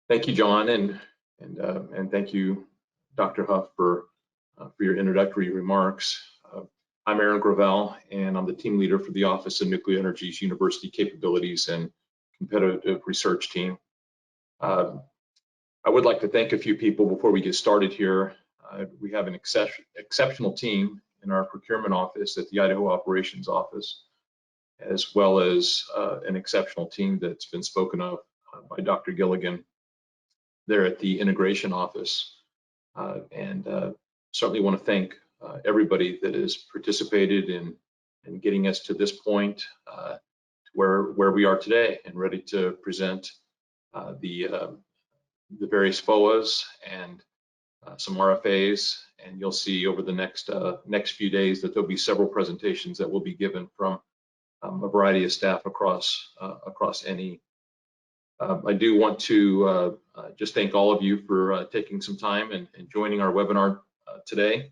Thank you, John, and thank you, Dr. Huff, for your introductory remarks. I'm Aaron Gravel, and I'm the team leader for the Office of Nuclear Energy's University Capabilities and Competitive Research team. I would like to thank a few people before we get started here. We have an exceptional team in our procurement office at the Idaho Operations Office, as well as an exceptional team that's been spoken of by Dr. Gilligan there at the integration office. Certainly want to thank everybody that has participated in getting us to this point, where we are today and ready to present the various FOAs and some RFAs. And you'll see over the next few days that there'll be several presentations that will be given from a variety of staff across NE. I do want to just thank all of you for taking some time and joining our webinar today.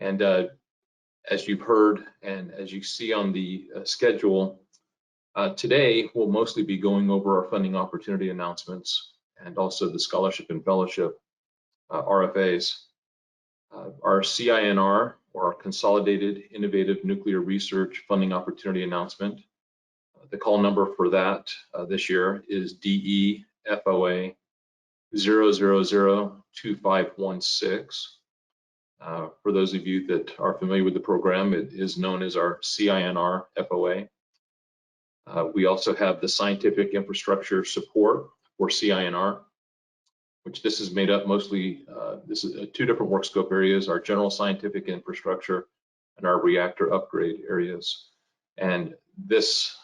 And as you've heard and as you see on the schedule, today we'll mostly be going over our funding opportunity announcements and also the scholarship and fellowship RFAs. Our CINR, or our Consolidated Innovative Nuclear Research Funding Opportunity Announcement. The call number for that this year is DE FOA 0002516. For those of you that are familiar with the program, it is known as our CINR FOA. We also have the Scientific Infrastructure Support, or CINR, which this is made up mostly, this is two different work scope areas, our general scientific infrastructure and our reactor upgrade areas. And this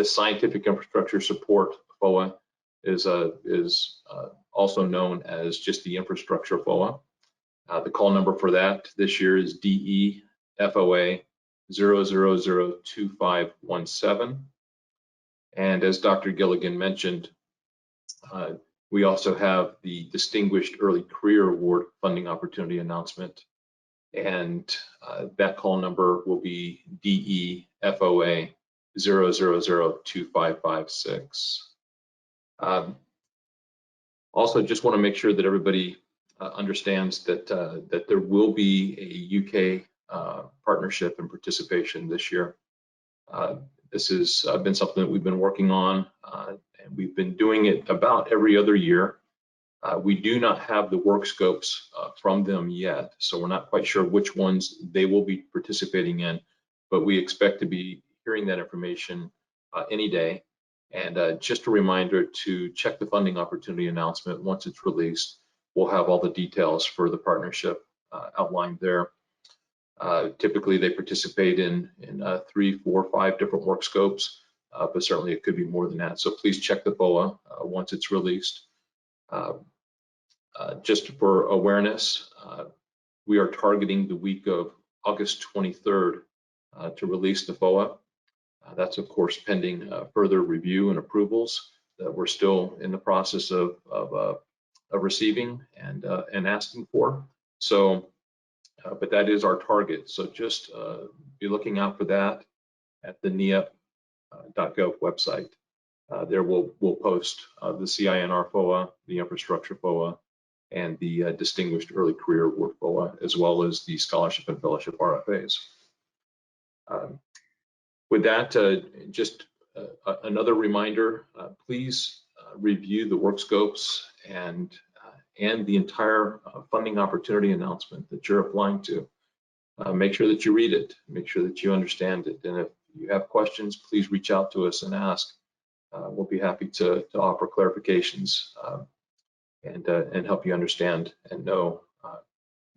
Scientific Infrastructure Support FOA is also known as just the Infrastructure FOA. The call number for that this year is DE FOA 0002517. And as Dr. Gilligan mentioned, we also have the Distinguished Early Career Award Funding Opportunity Announcement, and that call number will be DE FOA 0002556. Also, just want to make sure that everybody understands that that there will be a UK partnership and participation this year. This has been something that we've been working on, and we've been doing it about every other year. We do not have the work scopes from them yet, so we're not quite sure which ones they will be participating in, but we expect to be hearing that information any day. And just a reminder to check the funding opportunity announcement. Once it's released, we'll have all the details for the partnership outlined there. Typically, they participate in 3, 4, 5 different work scopes, but certainly it could be more than that. So please check the FOA once it's released. Just for awareness, we are targeting the week of August 23rd to release the FOA. That's of course pending further review and approvals that we're still in the process of receiving and asking for. So, but that is our target. So just be looking out for that at the NEAP.gov website. There we'll post the CINR FOA, the Infrastructure FOA, and the Distinguished Early Career Award FOA, as well as the Scholarship and Fellowship RFAs. With that, just another reminder, please review the work scopes and the entire funding opportunity announcement that you're applying to. Make sure that you read it, make sure that you understand it, and if you have questions, please reach out to us and ask. We'll be happy to offer clarifications and help you understand and know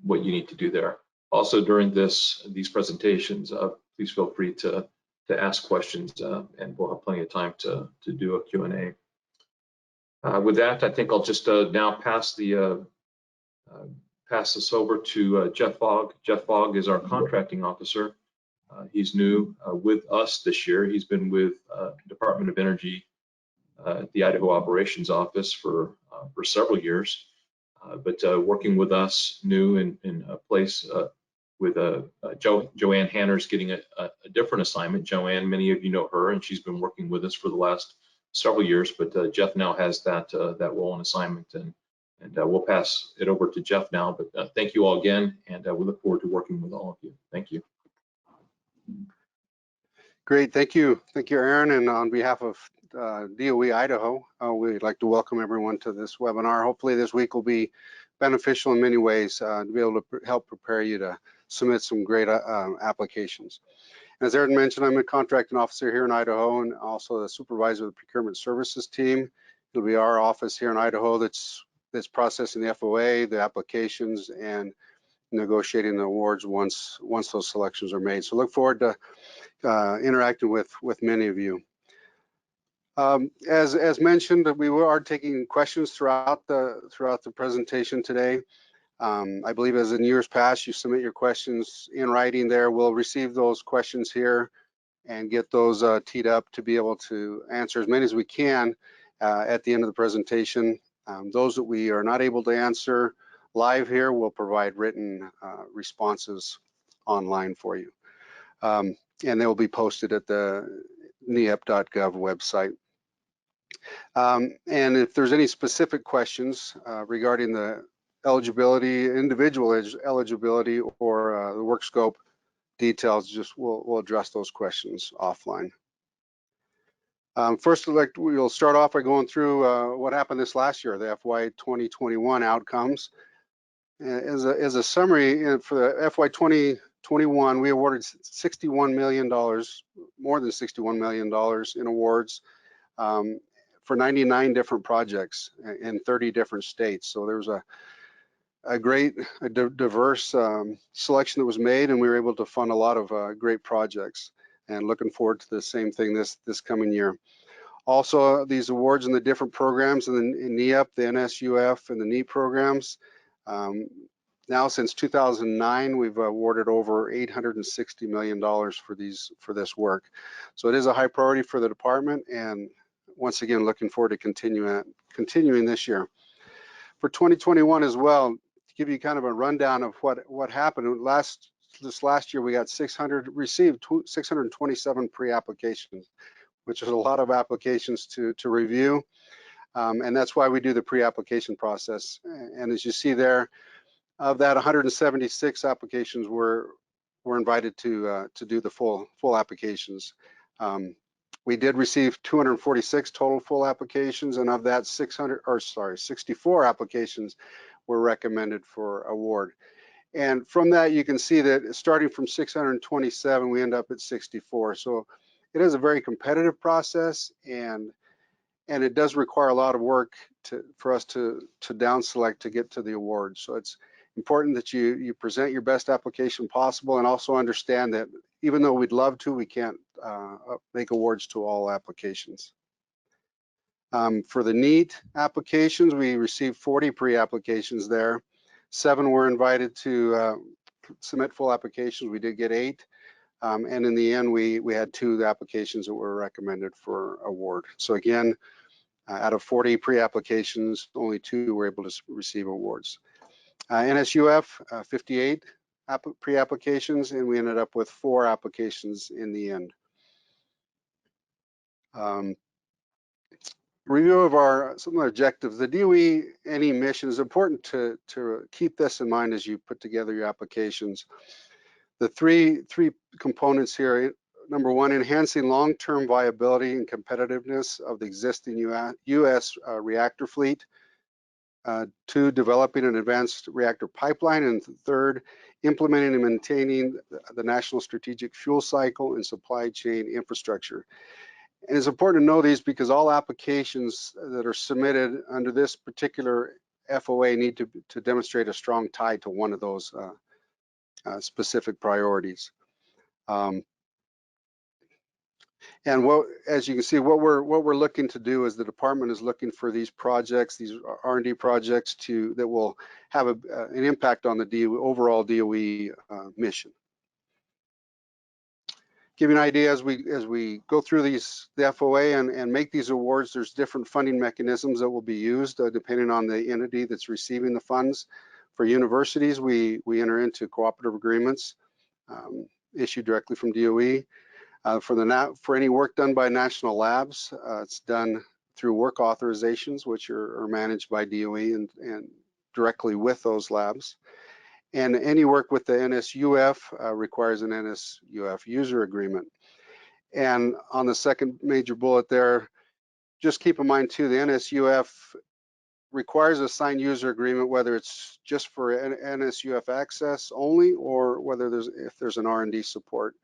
what you need to do there. Also, during these presentations, please feel free to ask questions, and we'll have plenty of time to do a Q&A. With that, I think I'll just now pass this over to Jeff Fogg. Jeff Fogg is our contracting officer. He's new with us this year. He's been with Department of Energy at the Idaho Operations Office for several years, but working with us new in a place with Joanne Hanner's getting a different assignment. Joanne, many of you know her, and she's been working with us for the last several years, but Jeff now has that role and assignment, and we'll pass it over to Jeff now. But thank you all again, and we look forward to working with all of you. Thank you. Great, thank you, Aaron. And on behalf of DOE Idaho, we'd like to welcome everyone to this webinar. Hopefully this week will be beneficial in many ways to be able to help prepare you to submit some great applications. As Aaron mentioned, I'm a contracting officer here in Idaho and also the supervisor of the procurement services team. It'll be our office here in Idaho that's processing the FOA, the applications, and negotiating the awards once those selections are made. So look forward to interacting with many of you. As mentioned, we are taking questions throughout the presentation today. I believe as in years past, you submit your questions in writing there. We'll receive those questions here and get those teed up to be able to answer as many as we can at the end of the presentation. Those that we are not able to answer live here, we'll provide written responses online for you. And they will be posted at the NEAP.gov website. And if there's any specific questions regarding the eligibility, individual eligibility, or the work scope details, we'll address those questions offline. First, we'll start off by going through what happened this last year, the FY 2021 outcomes. As a summary, for the FY 2021, we awarded $61 million, more than $61 million in awards for 99 different projects in 30 different states. So there was a great, diverse selection that was made, and we were able to fund a lot of great projects, and looking forward to the same thing this coming year. Also, these awards in the different programs in NEAP, the NSUF, and the NEAP programs. Now, since 2009, we've awarded over $860 million for this work. So it is a high priority for the department, and once again, looking forward to continuing this year. For 2021 as well, to give you kind of a rundown of what happened, this last year we got received 627 pre-applications, which is a lot of applications to review, and that's why we do the pre-application process. And as you see there, of that, 176 applications were invited to do the full applications. We did receive 246 total full applications, and of that 64 applications were recommended for award. And from that, you can see that starting from 627, we end up at 64. So it is a very competitive process, and it does require a lot of work for us to down select to get to the award. So it's important that you present your best application possible, and also understand that even though we'd love to, we can't make awards to all applications. For the NEAT applications, we received 40 pre-applications there. 7 were invited to submit full applications. We did get 8. And in the end, we had 2 applications that were recommended for award. So again, out of 40 pre-applications, only 2 were able to receive awards. NSUF, 58 pre-applications, and we ended up with 4 applications in the end. Review of some of our objectives. The DOE NE mission is important to keep this in mind as you put together your applications. The three components here: number 1, enhancing long-term viability and competitiveness of the existing U.S. reactor fleet. 2, developing an advanced reactor pipeline. And 3rd, implementing and maintaining the national strategic fuel cycle and supply chain infrastructure. And it's important to know these because all applications that are submitted under this particular FOA need to demonstrate a strong tie to one of those specific priorities. And as you can see, what we're looking to do is the department is looking for these projects, these R&D projects that will have an impact on the overall DOE mission. Give you an idea as we go through the FOA and make these awards, there's different funding mechanisms that will be used depending on the entity that's receiving the funds. For universities, we enter into cooperative agreements issued directly from DOE. For any work done by national labs, it's done through work authorizations, which are managed by DOE and directly with those labs. And any work with the NSUF requires an NSUF user agreement. And on the second major bullet there, just keep in mind too, the NSUF requires a signed user agreement, whether it's just for NSUF access only, or whether if there's an R&D support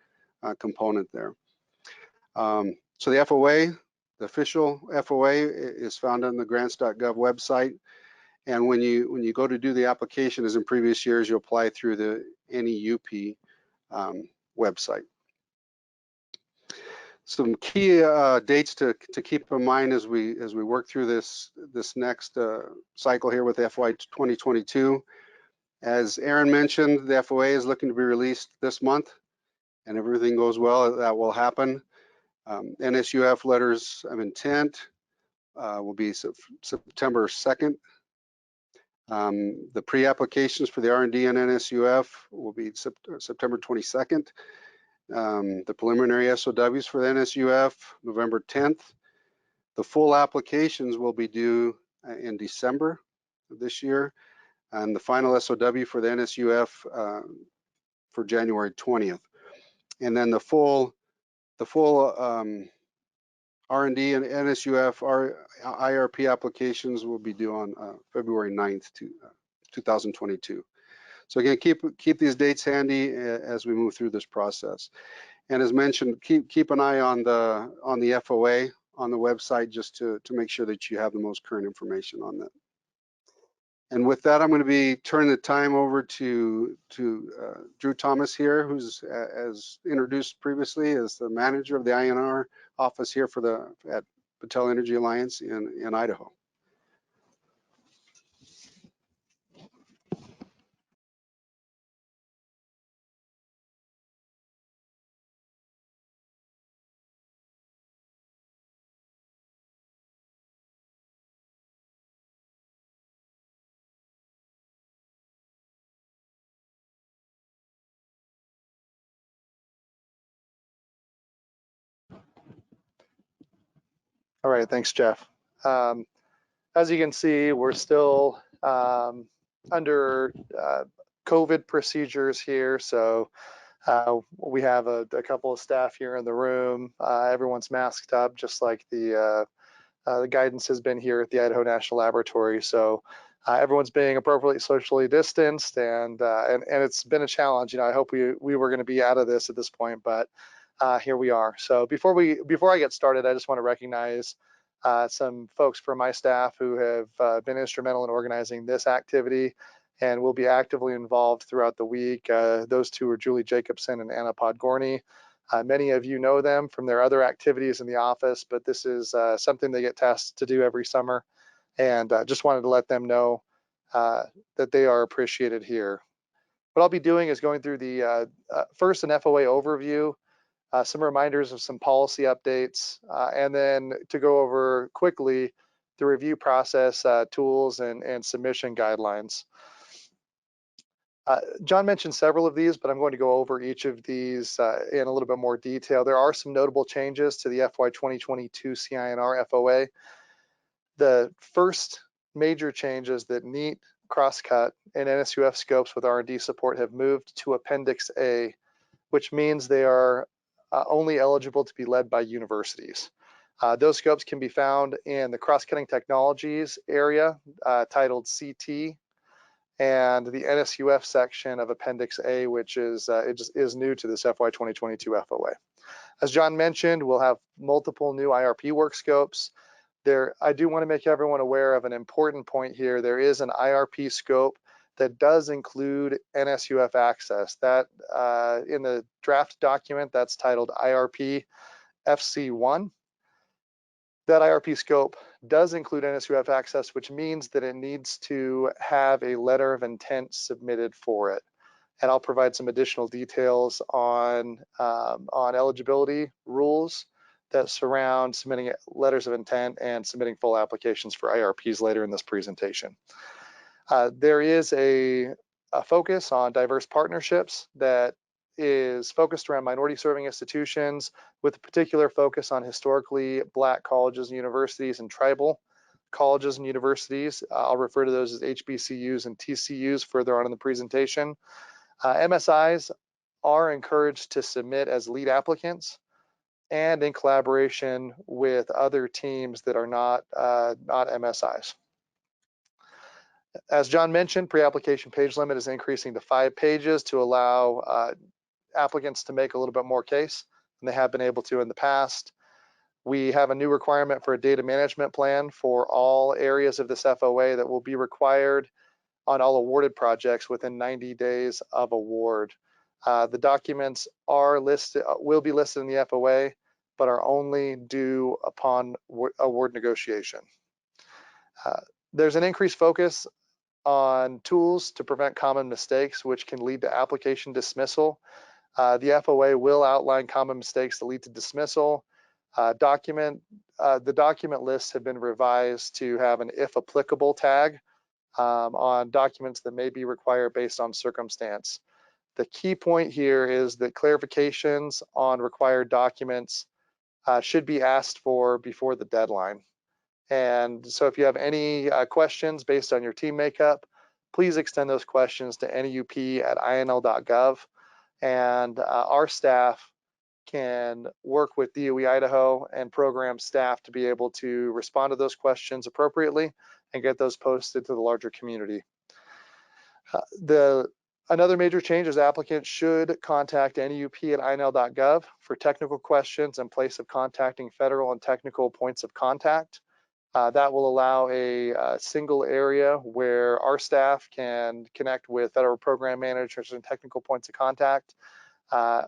component there. So the FOA, the official FOA, is found on the grants.gov website. And when you go to do the application, as in previous years, you apply through the NEUP website. Some key dates to keep in mind as we work through this next cycle here with FY 2022. As Aaron mentioned, the FOA is looking to be released this month, and if everything goes well, that will happen. NSUF letters of intent will be September 2nd. The pre-applications for the R&D and NSUF will be September 22nd. The preliminary SOWs for the NSUF, November 10th. The full applications will be due in December of this year, and the final SOW for the NSUF for January 20th. And then the full R&D and NSUF IRP applications will be due on February 9th, 2022. So again, keep these dates handy as we move through this process. And as mentioned, keep an eye on the FOA on the website, just to make sure that you have the most current information on that. And with that, I'm going to be turning the time over to Drew Thomas here, who's, as introduced previously, as the manager of the INR office here at Battelle Energy Alliance in Idaho. All right, thanks, Jeff. As you can see, we're still under COVID procedures here. So we have a couple of staff here in the room. Everyone's masked up, just like the guidance has been here at the Idaho National Laboratory. So everyone's being appropriately socially distanced, and it's been a challenge. You know, I hope we were going to be out of this at this point, but here we are. So before I get started, I just want to recognize some folks from my staff who have been instrumental in organizing this activity and will be actively involved throughout the week. Those two are Julie Jacobson and Anna Podgorny. Many of you know them from their other activities in the office, but this is something they get tasked to do every summer, and just wanted to let them know that they are appreciated here. What I'll be doing is going through the first an FOA overview, some reminders of some policy updates, and then to go over quickly the review process, tools, and submission guidelines. John mentioned several of these, but I'm going to go over each of these in a little bit more detail. There are some notable changes to the FY 2022 CINR FOA. The first major changes that NEAT, Crosscut, and NSUF scopes with R&D support have moved to Appendix A, which means they are only eligible to be led by universities. Those scopes can be found in the cross-cutting technologies area titled CT, and the NSUF section of Appendix A, which is new to this FY 2022 FOA. As John mentioned, we'll have multiple new IRP work scopes. I do want to make everyone aware of an important point here. There is an IRP scope that does include NSUF access. That in the draft document, that's titled IRP FC1. That IRP scope does include NSUF access, which means that it needs to have a letter of intent submitted for it. And I'll provide some additional details on eligibility rules that surround submitting letters of intent and submitting full applications for IRPs later in this presentation. There is a focus on diverse partnerships that is focused around minority serving institutions with a particular focus on historically Black colleges and universities and tribal colleges and universities. I'll refer to those as HBCUs and TCUs further on in the presentation. MSIs are encouraged to submit as lead applicants and in collaboration with other teams that are not MSIs. As John mentioned, pre-application page limit is increasing to 5 pages to allow applicants to make a little bit more case than they have been able to in the past. We have a new requirement for a data management plan for all areas of this FOA that will be required on all awarded projects within 90 days of award. The documents are listed, will be listed in the FOA, but are only due upon award negotiation. There's an increased focus on tools to prevent common mistakes, which can lead to application dismissal. The FOA will outline common mistakes that lead to dismissal. The document lists have been revised to have an if applicable tag on documents that may be required based on circumstance. The key point here is that clarifications on required documents should be asked for before the deadline. And so if you have any questions based on your team makeup, please extend those questions to nup@inl.gov. And our staff can work with DOE Idaho and program staff to be able to respond to those questions appropriately and get those posted to the larger community. Another major change is applicants should contact nup@inl.gov for technical questions in place of contacting federal and technical points of contact. That will allow a single area where our staff can connect with federal program managers and technical points of contact,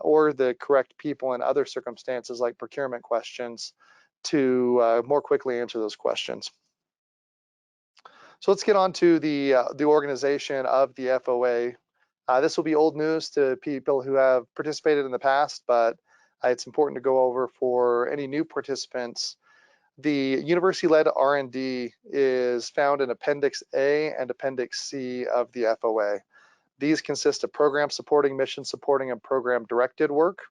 or the correct people in other circumstances like procurement questions to more quickly answer those questions. So let's get on to the organization of the FOA. This will be old news to people who have participated in the past, but it's important to go over for any new participants. The university-led R&D is found in Appendix A and Appendix C of the FOA. These consist of program supporting, mission supporting, and program directed work.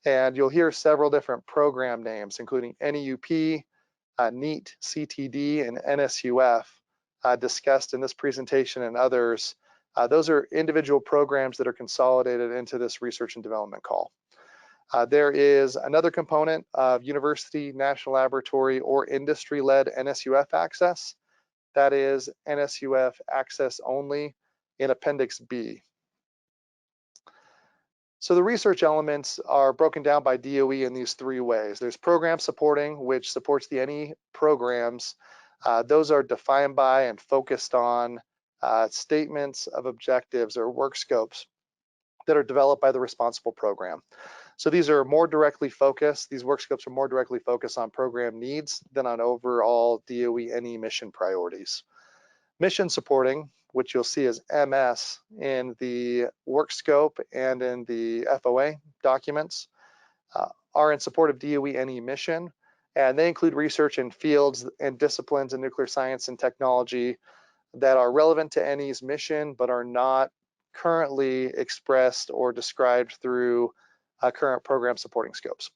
And you'll hear several different program names, including NEUP, NEAT, CTD, and NSUF discussed in this presentation and others. Those are individual programs that are consolidated into this research and development call. There is another component of university, national laboratory, or industry-led NSUF access. That is NSUF access only in Appendix B. So the research elements are broken down by DOE in these 3 ways. There's program supporting, which supports the NE programs. Those are defined by and focused on statements of objectives or work scopes that are developed by the responsible program. So these are more directly focused, these work scopes are more directly focused on program needs than on overall DOE NE mission priorities. Mission supporting, which you'll see as MS in the work scope and in the FOA documents, are in support of DOE NE mission, and they include research in fields and disciplines in nuclear science and technology that are relevant to NE's mission, but are not currently expressed or described through current program supporting scopes.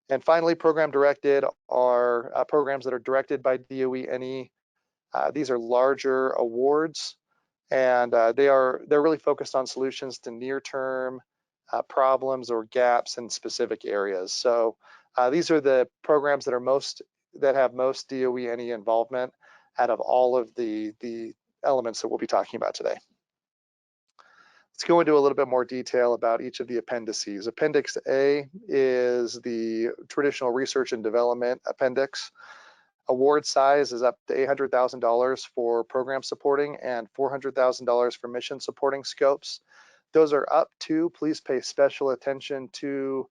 And finally, program directed are programs that are directed by DOE NE. These are larger awards, and they're really focused on solutions to near-term problems or gaps in specific areas. So these are the programs that have most DOE NE involvement out of all of the elements that we'll be talking about today. Let's go into a little bit more detail about each of the appendices. Appendix A is the traditional research and development appendix. Award size is up to $800,000 for program supporting and $400,000 for mission supporting scopes. Those are up to, please pay special attention to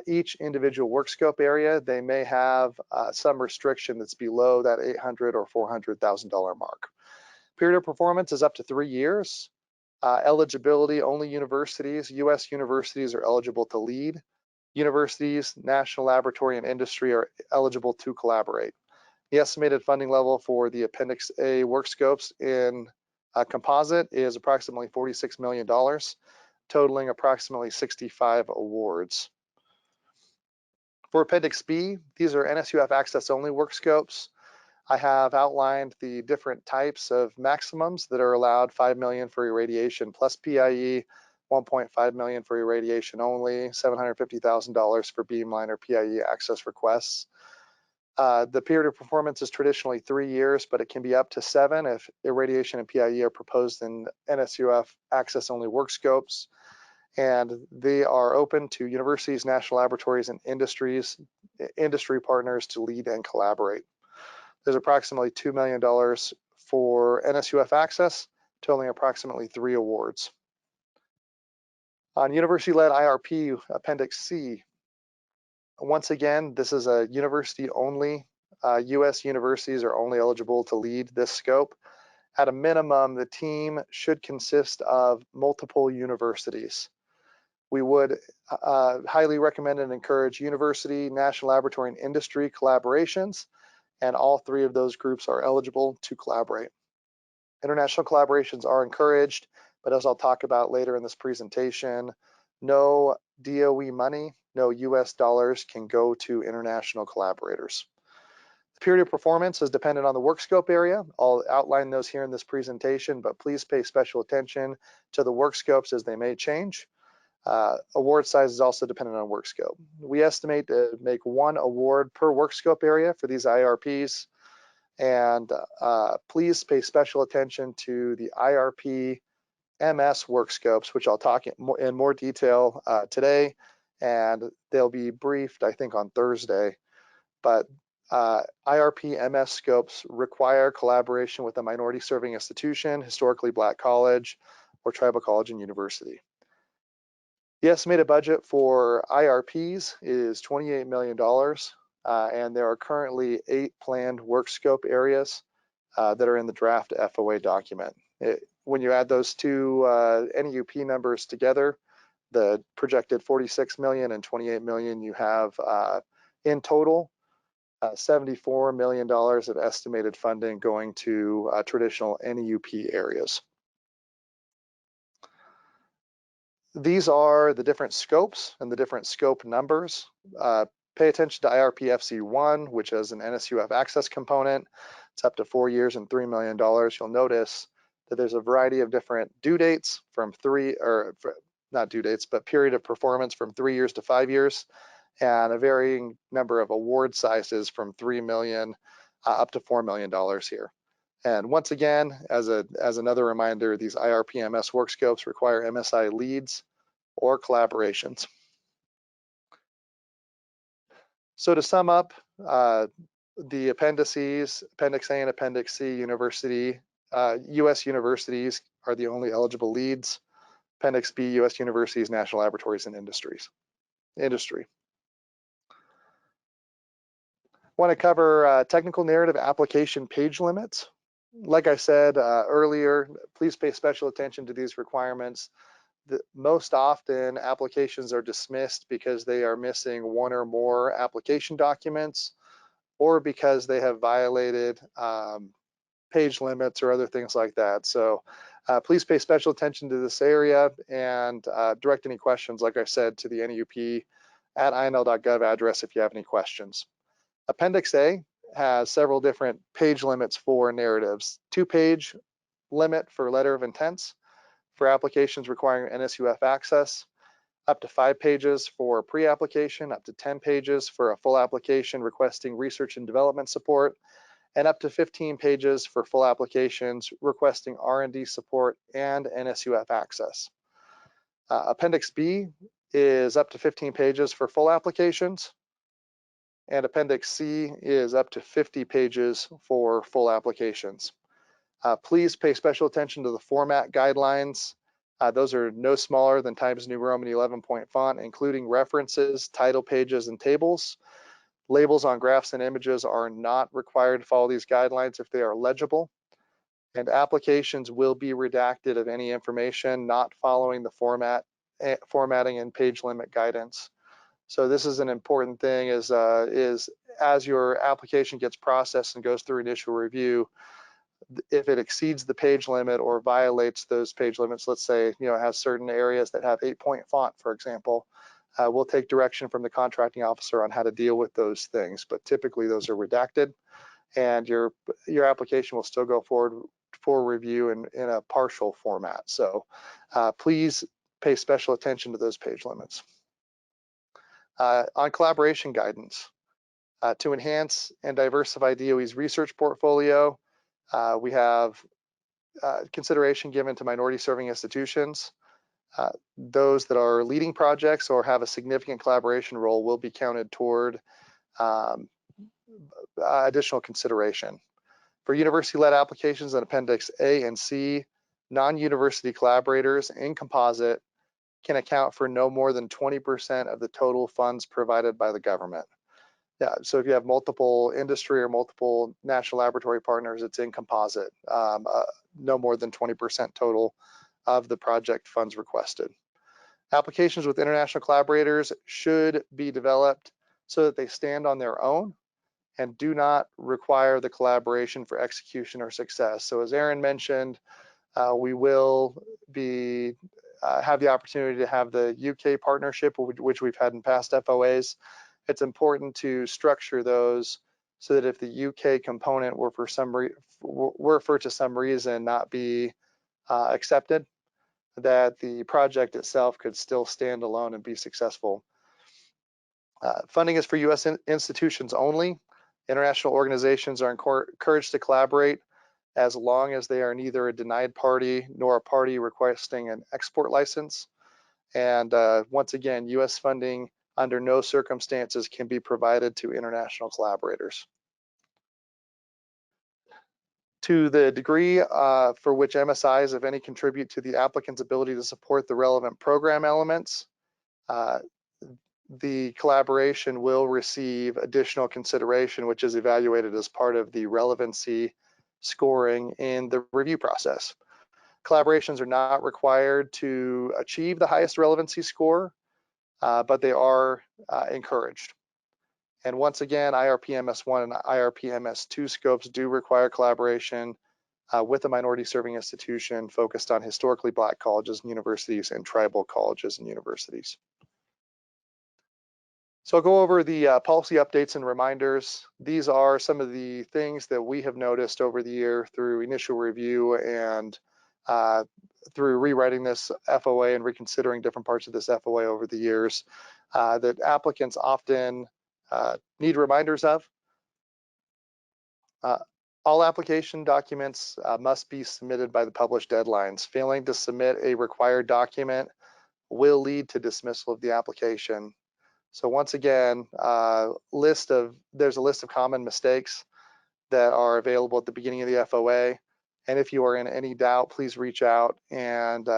each individual work scope area. They may have some restriction that's below that $800,000 or $400,000 mark. Period of performance is up to 3 years. Eligibility, only universities, US universities are eligible to lead. Universities, national laboratory, and industry are eligible to collaborate. The estimated funding level for the Appendix A work scopes in composite is approximately $46 million. totaling approximately 65 awards. For Appendix B, these are NSUF access only work scopes. I have outlined the different types of maximums that are allowed: 5 million for irradiation plus PIE, 1.5 million for irradiation only, $750,000 for beamline or PIE access requests. The period of performance is traditionally 3 years, but it can be up to 7 if irradiation and PIE are proposed in NSUF access only work scopes. And they are open to universities, national laboratories, and industry partners to lead and collaborate. There's approximately $2 million for NSUF access, totaling approximately 3 awards. On university-led IRP, Appendix C, once again, this is a university only. US universities are only eligible to lead this scope. At a minimum, the team should consist of multiple universities. We would highly recommend and encourage university, national laboratory, and industry collaborations, and all 3 of those groups are eligible to collaborate. International collaborations are encouraged, but as I'll talk about later in this presentation, no DOE money, no US dollars can go to international collaborators. The period of performance is dependent on the work scope area. I'll outline those here in this presentation, but please pay special attention to the work scopes as they may change. Award size is also dependent on work scope. We estimate to make 1 award per work scope area for these IRPs. And please pay special attention to the IRP MS work scopes, which I'll talk in more detail today, and they'll be briefed, I think, on Thursday. But IRP MS scopes require collaboration with a minority serving institution, historically Black college, or tribal college and university. The estimated budget for IRPs is $28 million, and there are currently 8 planned work scope areas that are in the draft FOA document. When you add those 2 NEUP numbers together, the projected 46 million and 28 million, you have in total $74 million of estimated funding going to traditional NEUP areas. These are the different scopes and the different scope numbers. Pay attention to IRP FC1, which has an NSUF access component. It's up to 4 years and $3 million. You'll notice that there's a variety of different due dates from not due dates, but period of performance from 3 years to 5 years, and a varying number of award sizes from $3 million up to $4 million here. And once again, as another reminder, these IRP MS work scopes require MSI leads or collaborations. So to sum up, the appendices, Appendix A and Appendix C, US universities are the only eligible leads. Appendix B, US universities, national laboratories, and industry. Want to cover technical narrative application page limits. Like I said earlier, please pay special attention to these requirements. Most often, applications are dismissed because they are missing 1 or more application documents, or because they have violated page limits or other things like that. So please pay special attention to this area and direct any questions, like I said, to the NEUP at inl.gov address if you have any questions. Appendix A has several different page limits for narratives. 2-page limit for letter of intents for applications requiring NSUF access, up to 5 pages for pre-application, up to 10 pages for a full application requesting research and development support, and up to 15 pages for full applications requesting R&D support and NSUF access. Appendix B is up to 15 pages for full applications, and Appendix C is up to 50 pages for full applications. Please pay special attention to the format guidelines. Those are no smaller than Times New Roman 11-point font, including references, title pages, and tables. Labels on graphs and images are not required to follow these guidelines if they are legible, and applications will be redacted of any information not following the formatting and page limit guidance. So this is an important thing, is as your application gets processed and goes through initial review, if it exceeds the page limit or violates those page limits, let's say, it has certain areas that have 8-point font, for example, we'll take direction from the contracting officer on how to deal with those things. But typically those are redacted, and your application will still go forward for review in a partial format. So please pay special attention to those page limits. On collaboration guidance, to enhance and diversify DOE's research portfolio, we have consideration given to minority serving institutions. Those that are leading projects or have a significant collaboration role will be counted toward additional consideration. For university-led applications in Appendix A and C, non-university collaborators in composite can account for no more than 20% of the total funds provided by the government. Yeah, so if you have multiple industry or multiple national laboratory partners, it's in composite, no more than 20% total of the project funds requested. Applications with international collaborators should be developed so that they stand on their own and do not require the collaboration for execution or success. So as Aaron mentioned, we will be have the opportunity to have the UK partnership, which we've had in past FOAs. It's important to structure those so that if the UK component were for some reason not be accepted, that the project itself could still stand alone and be successful. Funding is for US institutions only. International organizations are encouraged to collaborate as long as they are neither a denied party nor a party requesting an export license. And once again, US funding under no circumstances can be provided to international collaborators. To the degree for which MSIs, if any, contribute to the applicant's ability to support the relevant program elements, the collaboration will receive additional consideration, which is evaluated as part of the relevancy scoring in the review process. Collaborations are not required to achieve the highest relevancy score, but they are encouraged. And once again, IRP-MS1 and IRP-MS2 scopes do require collaboration with a minority serving institution focused on historically Black colleges and universities and tribal colleges and universities. So I'll go over the policy updates and reminders. These are some of the things that we have noticed over the year through initial review and through rewriting this FOA and reconsidering different parts of this FOA over the years that applicants often need reminders of. All application documents must be submitted by the published deadlines. Failing to submit a required document will lead to dismissal of the application. So once again, there's a list of common mistakes that are available at the beginning of the FOA. And if you are in any doubt, please reach out and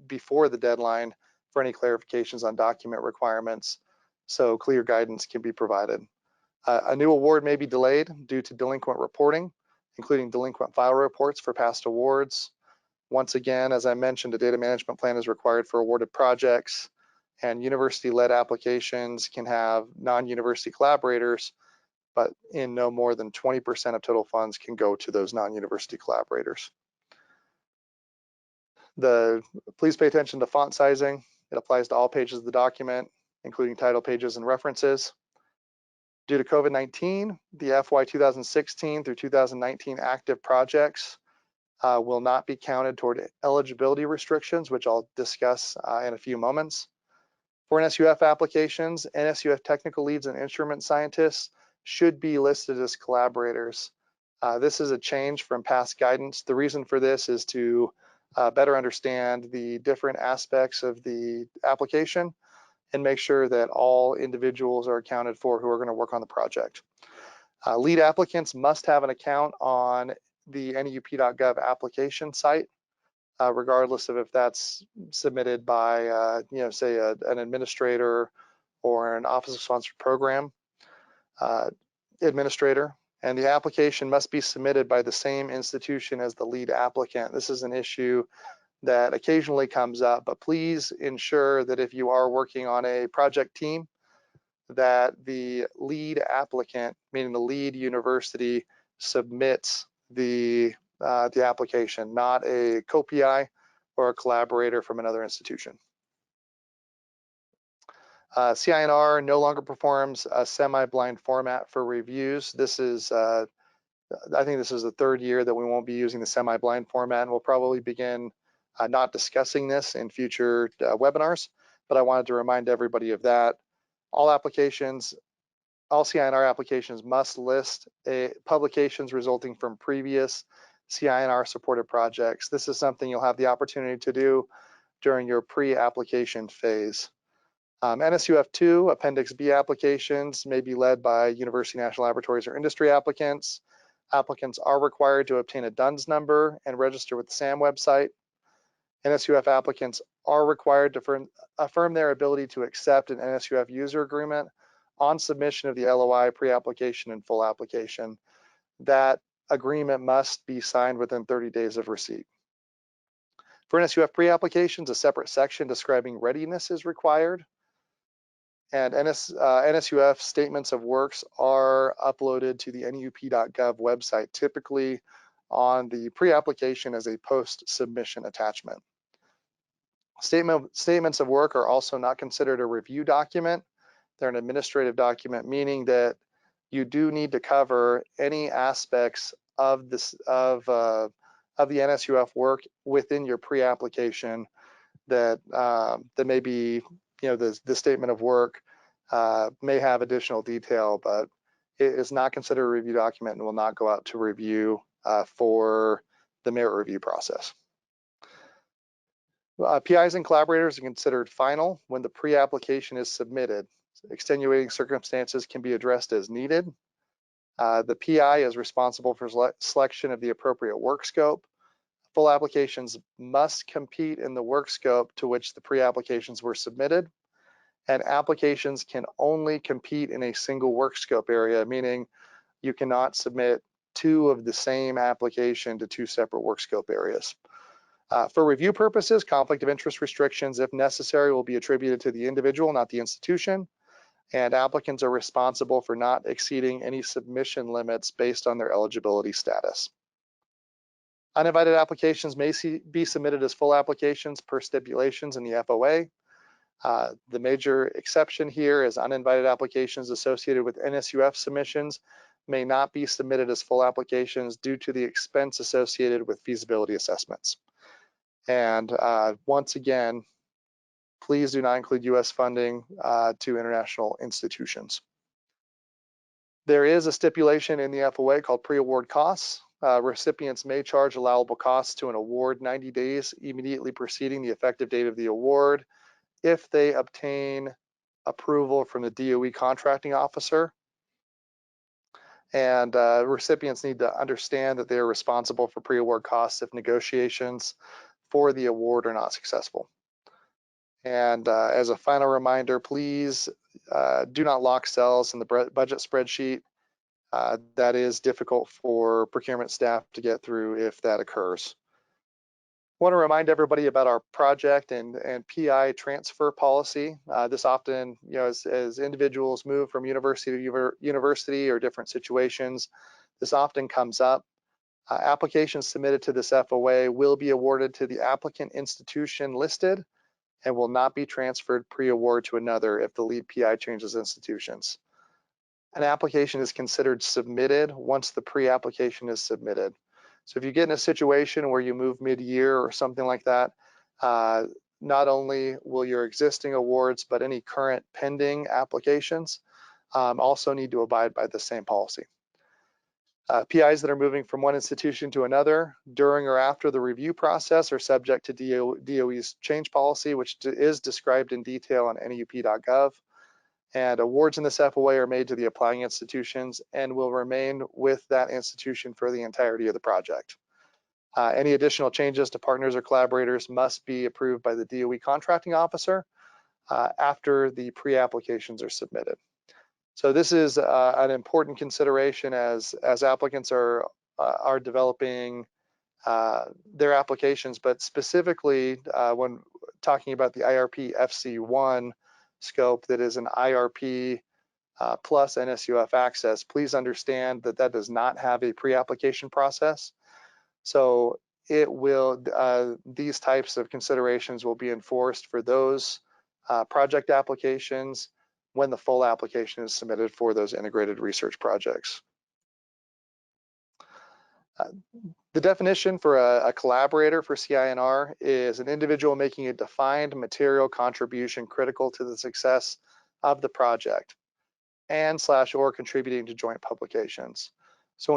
before the deadline for any clarifications on document requirements so clear guidance can be provided. A new award may be delayed due to delinquent reporting, including delinquent file reports for past awards. Once again, as I mentioned, a data management plan is required for awarded projects, and university-led applications can have non-university collaborators, but in no more than 20% of total funds can go to those non-university collaborators. Please pay attention to font sizing. It applies to all pages of the document, including title pages and references. Due to COVID-19, the FY 2016 through 2019 active projects will not be counted toward eligibility restrictions, which I'll discuss in a few moments. For NSUF applications, NSUF technical leads and instrument scientists should be listed as collaborators. This is a change from past guidance. The reason for this is to better understand the different aspects of the application and make sure that all individuals are accounted for who are going to work on the project. Lead applicants must have an account on the NUP.gov application site, regardless of if that's submitted by, say an administrator or an Office of Sponsored Program administrator. And the application must be submitted by the same institution as the lead applicant. This is an issue that occasionally comes up, but please ensure that if you are working on a project team, that the lead applicant, meaning the lead university, submits the the application, not a co-PI or a collaborator from another institution. CINR no longer performs a semi-blind format for reviews. This is, I think this is the third year that we won't be using the semi-blind format, and we'll probably begin not discussing this in future webinars, but I wanted to remind everybody of that. All CINR applications must list publications resulting from previous CINR supported projects. This is something you'll have the opportunity to do during your pre-application phase. NSUF2 Appendix B applications may be led by University National Laboratories or industry applicants. Applicants are required to obtain a DUNS number and register with the SAM website. NSUF applicants are required to affirm their ability to accept an NSUF user agreement on submission of the LOI, pre-application, and full application. That agreement must be signed within 30 days of receipt. For NSUF pre-applications, a separate section describing readiness is required. And NSUF statements of works are uploaded to the nup.gov website, typically on the pre-application as a post-submission attachment. Statements of work are also not considered a review document. They're an administrative document, meaning that you do need to cover any aspects of this of the NSUF work within your pre-application that that may be, you know, the statement of work may have additional detail, but it is not considered a review document and will not go out to review for the merit review process. PIs and collaborators are considered final when the pre-application is submitted. Extenuating circumstances can be addressed as needed. The PI is responsible for selection of the appropriate work scope. Full applications must compete in the work scope to which the pre-applications were submitted, and applications can only compete in a single work scope area, meaning you cannot submit two of the same application to two separate work scope areas. For review purposes, conflict of interest restrictions, if necessary, will be attributed to the individual, not the institution, and applicants are responsible for not exceeding any submission limits based on their eligibility status. Uninvited applications may be submitted as full applications per stipulations in the FOA. The major exception here is uninvited applications associated with NSUF submissions may not be submitted as full applications due to the expense associated with feasibility assessments. And once again, please do not include US funding to international institutions. There is a stipulation in the FOA called pre-award costs. Recipients may charge allowable costs to an award 90 days immediately preceding the effective date of the award if they obtain approval from the DOE contracting officer. And recipients need to understand that they are responsible for pre-award costs if negotiations for the award are not successful. And as a final reminder, please do not lock cells in the budget spreadsheet. That is difficult for procurement staff to get through if that occurs. I want to remind everybody about our project and PI transfer policy. This often, you know, as individuals move from university to university or different situations, this often comes up. Applications submitted to this FOA will be awarded to the applicant institution listed and will not be transferred pre-award to another if the lead PI changes institutions. An application is considered submitted once the pre-application is submitted. So if you get in a situation where you move mid-year or something like that, not only will your existing awards, but any current pending applications also need to abide by the same policy. PIs that are moving from one institution to another during or after the review process are subject to DOE's change policy, which is described in detail on nup.gov. And awards in this FOA are made to the applying institutions and will remain with that institution for the entirety of the project. Any additional changes to partners or collaborators must be approved by the DOE contracting officer after the pre-applications are submitted. So this is an important consideration as applicants are developing their applications, but specifically when talking about the IRP FC1 scope that is an IRP plus NSUF access, please understand that that does not have a pre-application process. So it will, these types of considerations will be enforced for those project applications when the full application is submitted for those integrated research projects. The definition for a collaborator for CINR is an individual making a defined material contribution critical to the success of the project and / or contributing to joint publications. So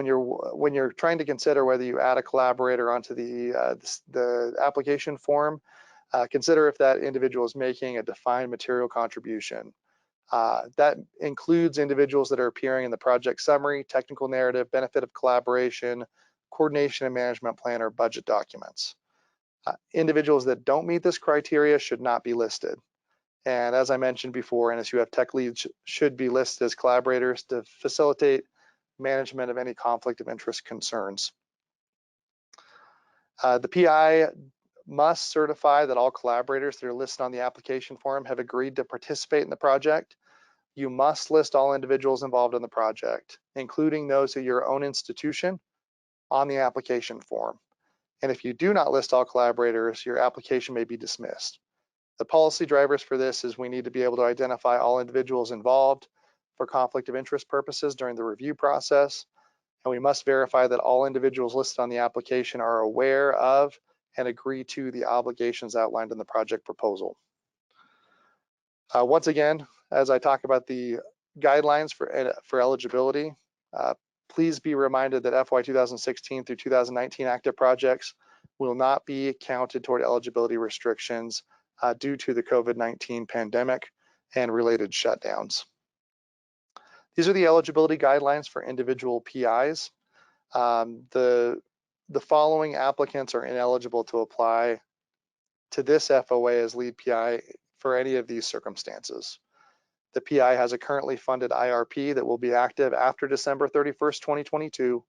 when you're trying to consider whether you add a collaborator onto the application form, consider if that individual is making a defined material contribution. That includes individuals that are appearing in the project summary, technical narrative, benefit of collaboration, coordination and management plan, or budget documents. Individuals that don't meet this criteria should not be listed. And as I mentioned before, NSUF tech leads should be listed as collaborators to facilitate management of any conflict of interest concerns. The PI must certify that all collaborators that are listed on the application form have agreed to participate in the project. You must list all individuals involved in the project, including those at your own institution, on the application form. And if you do not list all collaborators, your application may be dismissed. The policy drivers for this is we need to be able to identify all individuals involved for conflict of interest purposes during the review process. And we must verify that all individuals listed on the application are aware of and agree to the obligations outlined in the project proposal. Once again, as I talk about the guidelines for eligibility, please be reminded that FY 2016 through 2019 active projects will not be counted toward eligibility restrictions due to the COVID-19 pandemic and related shutdowns. These are the eligibility guidelines for individual PIs. The following applicants are ineligible to apply to this FOA as lead PI for any of these circumstances. The PI has a currently funded IRP that will be active after December 31st, 2022.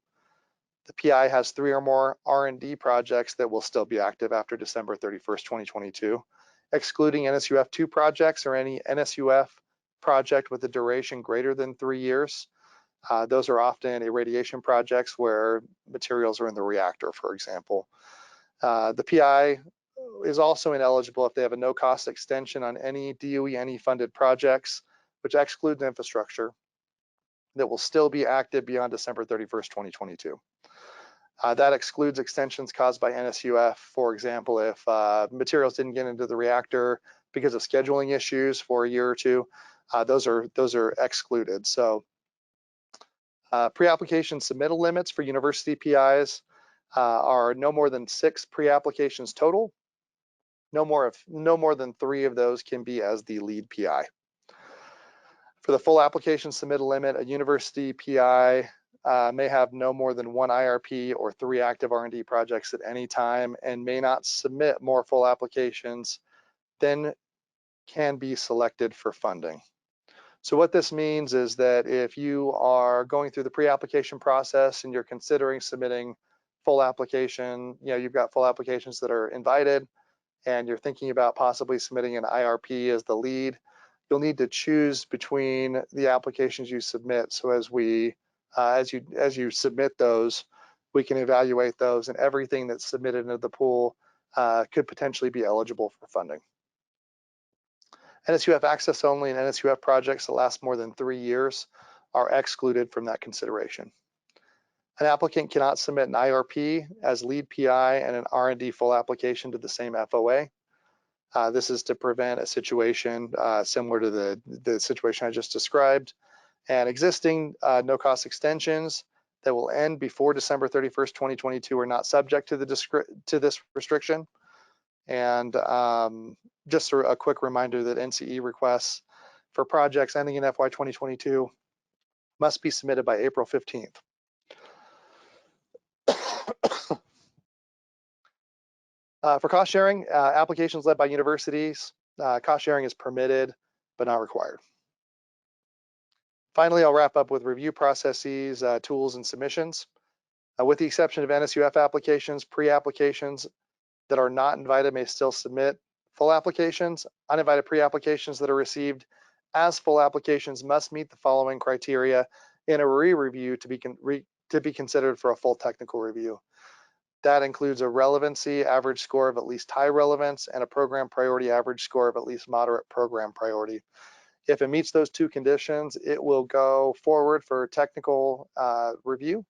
The PI has 3 or more R&D projects that will still be active after December 31st, 2022, excluding NSUF 2 projects or any NSUF project with a duration greater than 3 years. Those are often irradiation projects where materials are in the reactor, for example. The PI is also ineligible if they have a no-cost extension on any DOE funded projects, which excludes infrastructure, that will still be active beyond December 31st, 2022. That excludes extensions caused by NSUF. For example, if materials didn't get into the reactor because of scheduling issues for a year or two, those are excluded. So pre-application submittal limits for university PIs are no more than 6 pre-applications total. No more than 3 of those can be as the lead PI. For the full application submittal limit, a university PI may have no more than 1 IRP or 3 active R&D projects at any time and may not submit more full applications than can be selected for funding. So what this means is that if you are going through the pre-application process and you're considering submitting full application, you've got full applications that are invited and you're thinking about possibly submitting an IRP as the lead, you'll need to choose between the applications you submit. So as you submit those, we can evaluate those, and everything that's submitted into the pool could potentially be eligible for funding. NSUF access only and NSUF projects that last more than 3 years are excluded from that consideration. An applicant cannot submit an IRP as lead PI and an R&D full application to the same FOA. This is to prevent a situation similar to the situation I just described. And existing no-cost extensions that will end before December 31st, 2022 are not subject to this restriction. And just a quick reminder that NCE requests for projects ending in FY 2022 must be submitted by April 15th. For cost sharing, applications led by universities, cost sharing is permitted but not required. Finally, I'll wrap up with review processes, tools, and submissions. With the exception of NSUF applications, pre-applications that are not invited may still submit full applications. Uninvited pre-applications that are received as full applications must meet the following criteria in a re-review to be considered for a full technical review. That includes a relevancy average score of at least high relevance and a program priority average score of at least moderate program priority. If it meets those two conditions, it will go forward for technical review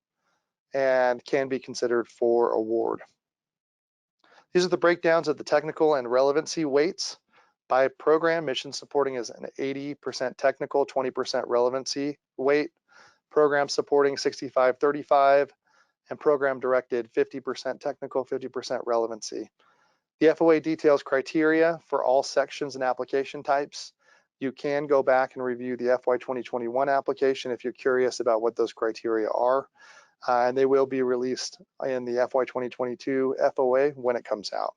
and can be considered for award. These are the breakdowns of the technical and relevancy weights by program. Mission supporting is an 80% technical, 20% relevancy weight. Program supporting 65-35, and program directed 50% technical, 50% relevancy. The FOA details criteria for all sections and application types. You can go back and review the FY 2021 application if you're curious about what those criteria are. And they will be released in the FY 2022 FOA when it comes out.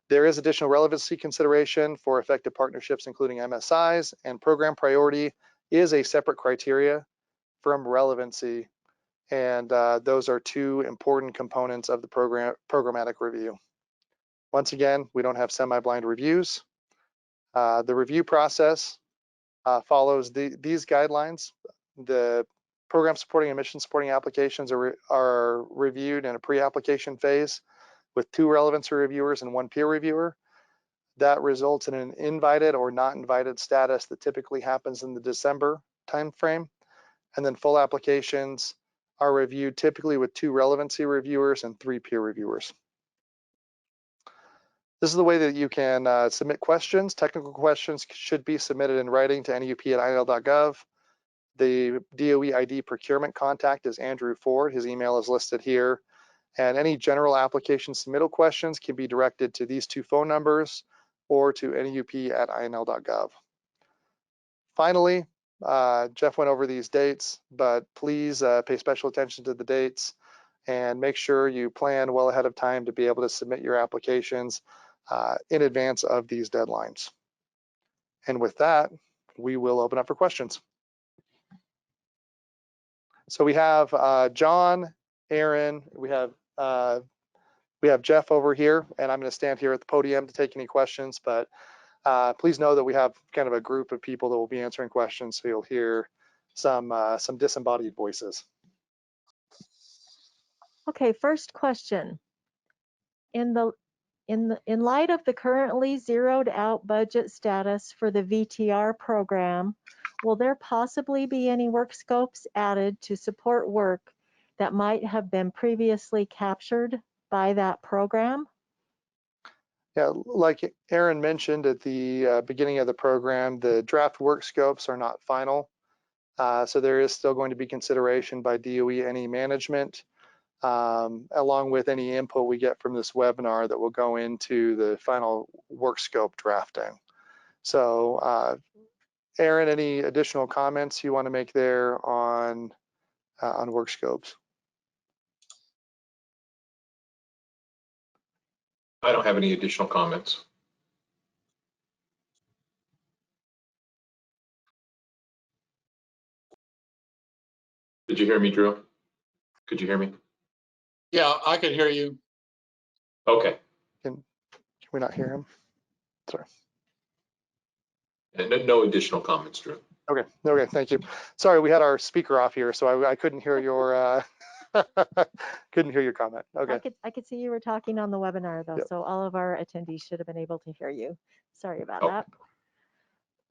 There is additional relevancy consideration for effective partnerships, including MSIs, and program priority is a separate criteria from relevancy. And those are two important components of the programmatic review. Once again, we don't have semi-blind reviews. The review process follows these guidelines. The program supporting and mission supporting applications are reviewed in a pre-application phase with 2 relevancy reviewers and 1 peer reviewer. That results in an invited or not invited status that typically happens in the December timeframe. And then full applications are reviewed typically with 2 relevancy reviewers and 3 peer reviewers. This is the way that you can submit questions. Technical questions should be submitted in writing to nup@inl.gov. The DOE ID procurement contact is Andrew Ford. His email is listed here. And any general application submittal questions can be directed to these 2 phone numbers or to nup@inl.gov. Finally, Jeff went over these dates, but please pay special attention to the dates and make sure you plan well ahead of time to be able to submit your applications in advance of these deadlines. And with that, we will open up for questions. So we have John, Aaron, we have Jeff over here, and I'm going to stand here at the podium to take any questions, but please know that we have kind of a group of people that will be answering questions, so you'll hear some disembodied voices. Okay, first question. In light of the currently zeroed out budget status for the VTR program, will there possibly be any work scopes added to support work that might have been previously captured by that program? Yeah, like Aaron mentioned at the beginning of the program, the draft work scopes are not final. So there is still going to be consideration by DOE any management, along with any input we get from this webinar that will go into the final work scope drafting. So Aaron, any additional comments you want to make there on work scopes? I don't have any additional comments. Did you hear me, Drew? Could you hear me? Yeah, I could hear you. Okay. Can we not hear him? Sorry. Uh, No additional comments, Drew. Okay, thank you. Sorry, we had our speaker off here, so I couldn't hear your couldn't hear your comment. Okay. I could see you were talking on the webinar though, Yep. so all of our attendees should have been able to hear you. Sorry about Oh. that.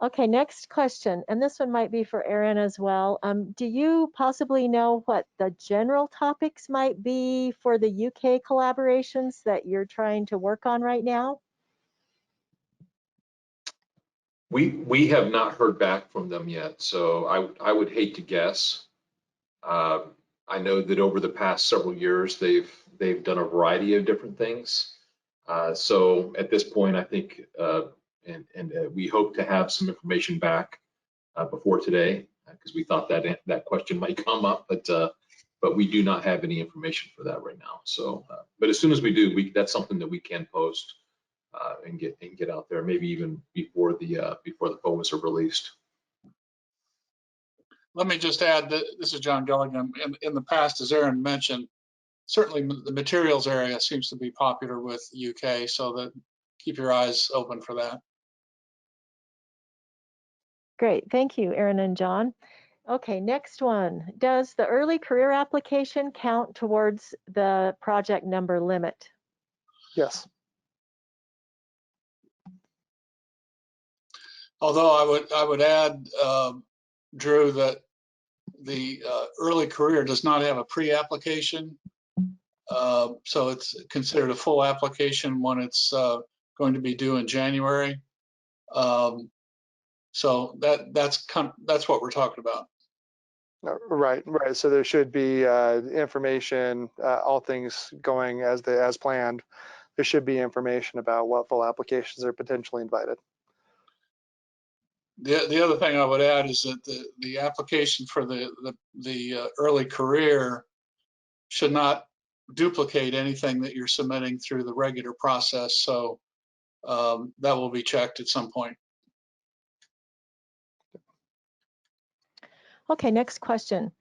Okay, next question, and this one might be for Aaron as well. Do you possibly know what the general topics might be for the UK collaborations that you're trying to work on right now? We have not heard back from them yet, so I would hate to guess. I know that over the past several years they've done a variety of different things. So at this point, I think we hope to have some information back before today, because we thought that question might come up, but we do not have any information for that right now. So, but as soon as we do, that's something that we can post and get out there, maybe even before the FOAs are released. Let me just add that this is John Gilligan. In the past, as Aaron mentioned, certainly the materials area seems to be popular with UK, so that keep your eyes open for that. Great, thank you, Aaron and John. Okay, next one. Does the early career application count towards the project number limit? Yes. Although I would add, Drew, that the early career does not have a pre-application, so it's considered a full application when it's going to be due in January. So that's what we're talking about. Right. So there should be information, all things going as planned. There should be information about what full applications are potentially invited. The other thing I would add is that the application for the early career should not duplicate anything that you're submitting through the regular process. So that will be checked at some point. Okay, next question.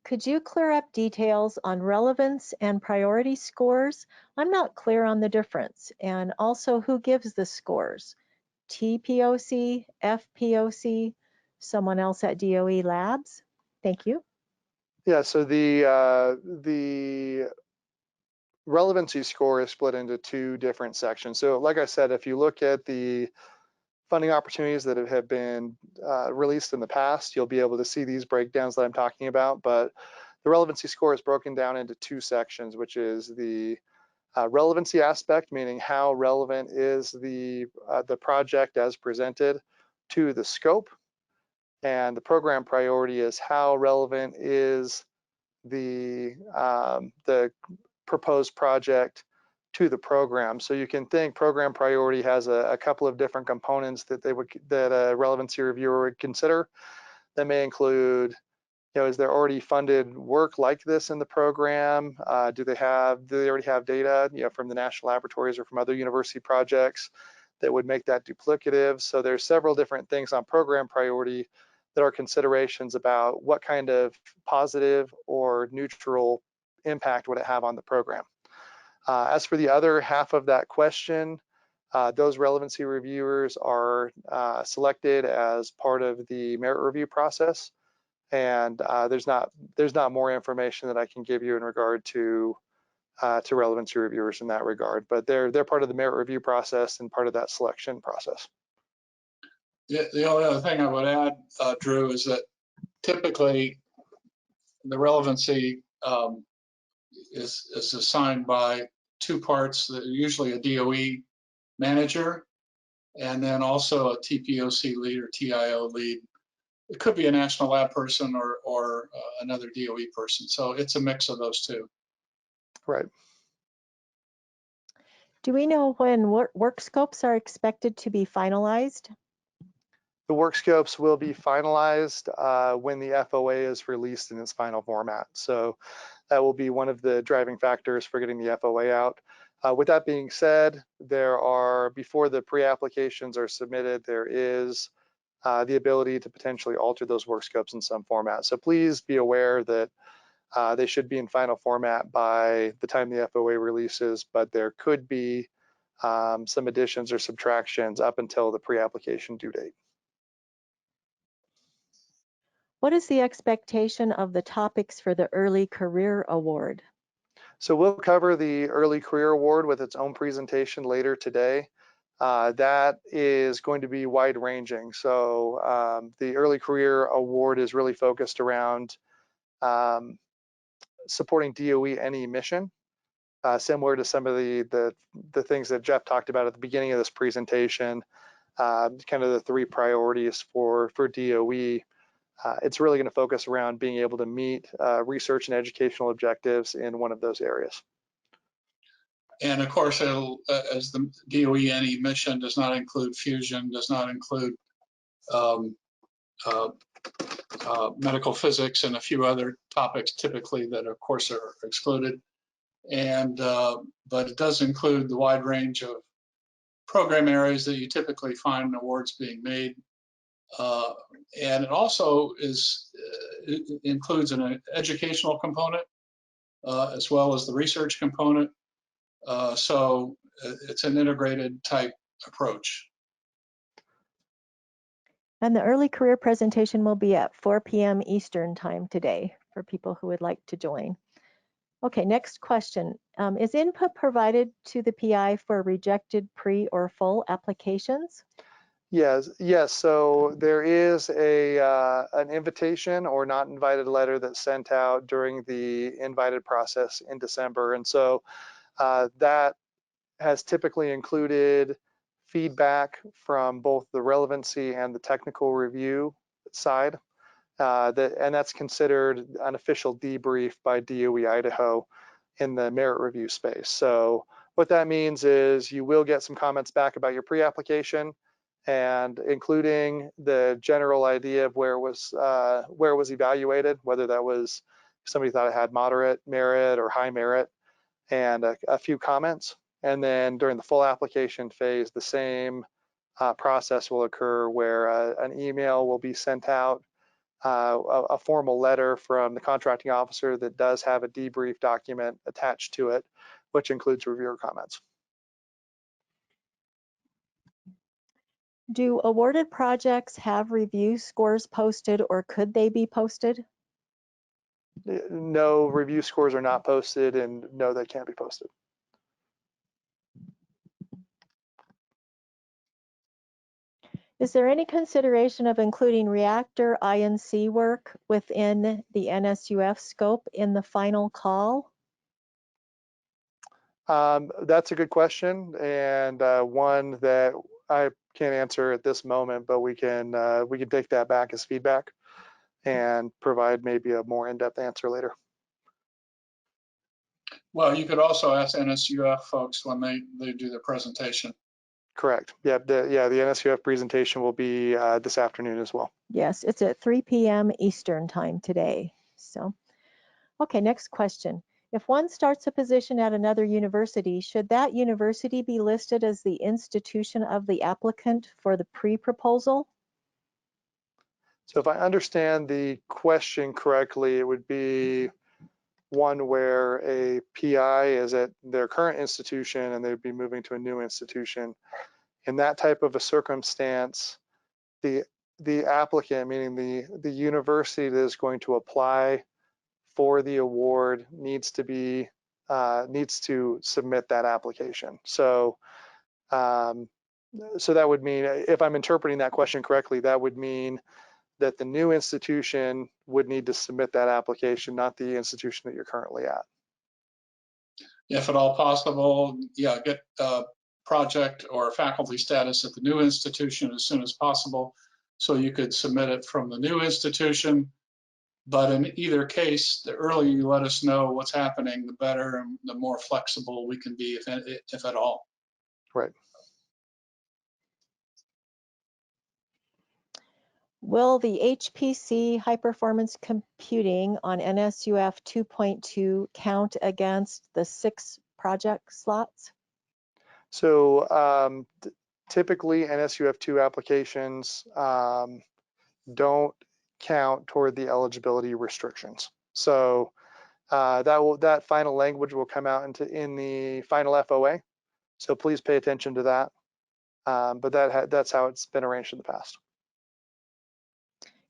Could you clear up details on relevance and priority scores? I'm not clear on the difference. And also, who gives the scores? TPOC, FPOC, someone else at DOE Labs? Thank you. Yeah, so the relevancy score is split into two different sections. So like I said, if you look at the funding opportunities that have been released in the past, you'll be able to see these breakdowns that I'm talking about. But the relevancy score is broken down into two sections, which is the relevancy aspect, meaning how relevant is the project as presented to the scope, and the program priority is how relevant is the proposed project to the program. So you can think program priority has a couple of different components that a relevancy reviewer would consider. That may include, is there already funded work like this in the program? Do they already have data, from the national laboratories or from other university projects that would make that duplicative? So there's several different things on program priority that are considerations about what kind of positive or neutral impact would it have on the program. As for the other half of that question, those relevancy reviewers are selected as part of the merit review process, and there's not more information that I can give you in regard to relevancy reviewers in that regard, but they're part of the merit review process and part of that selection process. The only other thing I would add, Drew, is that typically the relevancy is assigned by two parts, usually a DOE manager, and then also a TPOC lead or TIO lead. It could be a national lab person or another DOE person. So it's a mix of those two. Right. Do we know when work scopes are expected to be finalized? The work scopes will be finalized when the FOA is released in its final format. So that will be one of the driving factors for getting the FOA out. With that being said, before the pre-applications are submitted, there is the ability to potentially alter those work scopes in some format. So please be aware that they should be in final format by the time the FOA releases, but there could be some additions or subtractions up until the pre-application due date. What is the expectation of the topics for the Early Career Award? So we'll cover the Early Career Award with its own presentation later today. That is going to be wide ranging. So the Early Career Award is really focused around supporting DOE NE mission, similar to some of the things that Jeff talked about at the beginning of this presentation, kind of the three priorities for DOE. It's really going to focus around being able to meet research and educational objectives in one of those areas. And of course, as the DOE NE mission does not include fusion, does not include medical physics and a few other topics typically that of course are excluded. And but it does include the wide range of program areas that you typically find awards being made. And it also includes an educational component as well as the research component. So it's an integrated type approach. And the early career presentation will be at 4 p.m. Eastern time today for people who would like to join. Okay, next question. Is input provided to the PI for rejected pre or full applications? Yes. So there is an invitation or not invited letter that's sent out during the invited process in December. And so that has typically included feedback from both the relevancy and the technical review side. And that's considered an official debrief by DOE Idaho in the merit review space. So what that means is you will get some comments back about your pre-application, and including the general idea of where it was evaluated, whether that was somebody thought it had moderate merit or high merit, and a few comments. And then during the full application phase, the same process will occur where an email will be sent out, a formal letter from the contracting officer that does have a debrief document attached to it, which includes reviewer comments. Do awarded projects have review scores posted, or could they be posted? No, review scores are not posted, and no, they can't be posted. Is there any consideration of including Reactor INC work within the NSUF scope in the final call? That's a good question, and one that I can't answer at this moment, but we can take that back as feedback and provide maybe a more in-depth answer later. Well, you could also ask NSUF folks when they do their presentation. Correct. Yeah, the NSUF presentation will be this afternoon as well. Yes, it's at 3 p.m. Eastern time today. So, okay, next question. If one starts a position at another university, should that university be listed as the institution of the applicant for the pre-proposal? So if I understand the question correctly, it would be one where a PI is at their current institution and they'd be moving to a new institution. In that type of a circumstance, the applicant, meaning the university that is going to apply for the award, needs to submit that application. So so that would mean, if I'm interpreting that question correctly, that would mean that the new institution would need to submit that application, not the institution that you're currently at. If at all possible, yeah, get project or faculty status at the new institution as soon as possible, so you could submit it from the new institution. But in either case, the earlier you let us know what's happening, the better and the more flexible we can be, if at all. Right. Will the HPC high performance computing on NSUF 2.2 count against the 6 project slots? So typically NSUF 2 applications don't count toward the eligibility restrictions. So that final language will come out in the final FOA. So please pay attention to that. But that's how it's been arranged in the past.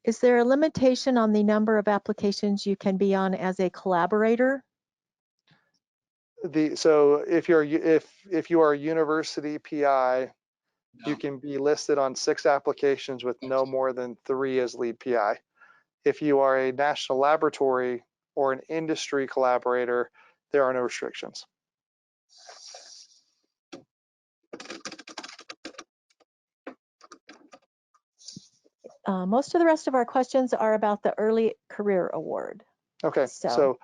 Is there a limitation on the number of applications you can be on as a collaborator? So if you are a university PI, No. you can be listed on 6 applications with no more than 3 as lead PI. If you are a national laboratory or an industry collaborator, there are no restrictions. Most of the rest of our questions are about the early career award. Okay, so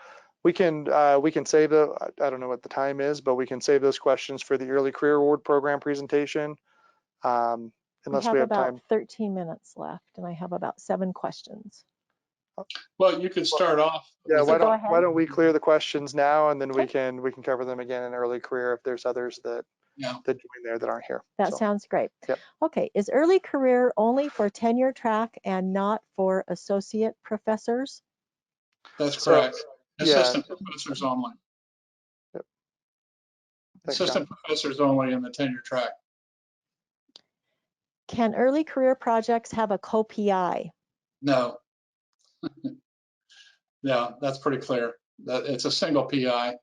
we can save I don't know what the time is, but we can save those questions for the early career award program presentation. Unless we have about time. 13 minutes left, and I have about 7 questions. Well, you could start off. Yeah, So why don't we clear the questions now, and then Okay. we can cover them again in early career if there's others that join there that aren't here. That sounds great. Yep. Okay, is early career only for tenure track and not for associate professors? That's correct. Assistant Yeah. professors only. Yep. Thanks, Assistant professors only in the tenure track. Can early career projects have a co-PI? No. Yeah, that's pretty clear. That it's a single PI.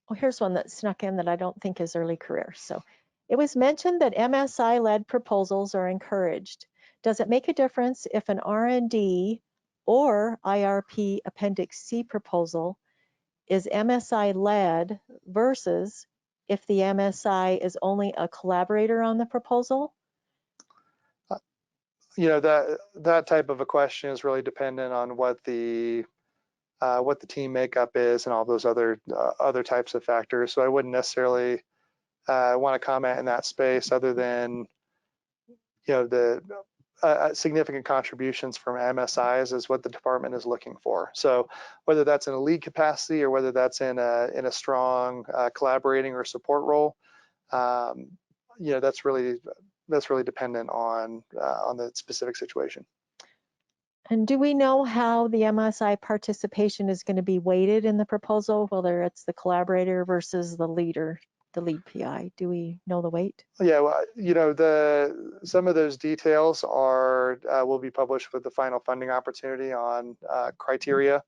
Oh, here's one that snuck in that I don't think is early career. So it was mentioned that MSI-led proposals are encouraged. Does it make a difference if an R&D or IRP Appendix C proposal is MSI-led versus if the MSI is only a collaborator on the proposal? You know, that type of a question is really dependent on what the team makeup is and all those other types of factors. So I wouldn't necessarily want to comment in that space, other than, you know, the significant contributions from MSIs is what the department is looking for. So whether that's in a lead capacity or whether that's in a strong collaborating or support role, you know, that's really dependent on the specific situation. And do we know how the MSI participation is going to be weighted in the proposal, whether it's the collaborator versus the lead PI? Do we know the weight? Yeah, well, you know, some of those details will be published with the final funding opportunity on criteria,